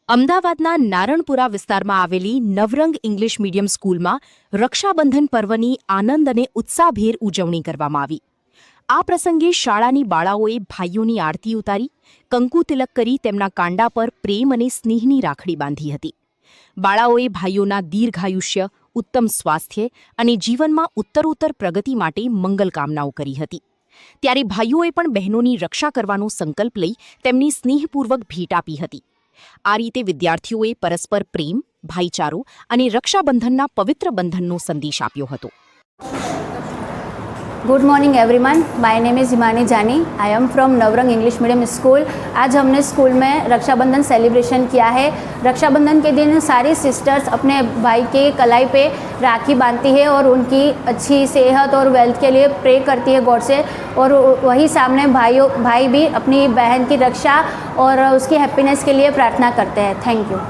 અમદાવાદના નારણપુરા વિસ્તારમાં આવેલી નવરંગ ઇંગ્લિશ મીડિયમ સ્કૂલમાં રક્ષાબંધન પર્વની આનંદ અને ઉત્સાહભેર ઉજવણી કરવામાં આવી. આ પ્રસંગે શાળાની બાળાઓએ ભાઈઓની આરતી ઉતારી, કંકુ તિલક કરી તેમના કાંડા પર પ્રેમ અને સ્નેહની રાખડી બાંધી હતી. બાળાઓએ ભાઈઓના દીર્ઘાયુષ્ય, ઉત્તમ સ્વાસ્થ્ય અને જીવનમાં ઉત્તરોત્તર પ્રગતિ માટે મંગલકામનાઓ કરી હતી. ત્યારે ભાઈઓએ પણ બહેનોની રક્ષા કરવાનો સંકલ્પ લઈ તેમની સ્નેહપૂર્વક ભેટ આપી હતી. આ રીતે વિદ્યાર્થીઓએ પરસ્પર પ્રેમ, ભાઈચારો અને રક્ષાબંધનના પવિત્ર બંધનનો સંદેશ આપ્યો હતો. Good morning everyone, my name is Himani Jani. I am from Navrang English medium school. आज हमने स्कूल में रक्षाबंधन सेलिब्रेशन किया है. रक्षाबंधन के दिन सारी सिस्टर्स अपने भाई के कलाई पे राखी बांधती है और उनकी अच्छी सेहत और वेल्थ के लिए प्रे करती है गॉड से. और वही सामने भाई भी अपनी बहन की रक्षा और उसकी हैप्पीनेस के लिए प्रार्थना करते हैं. Thank you.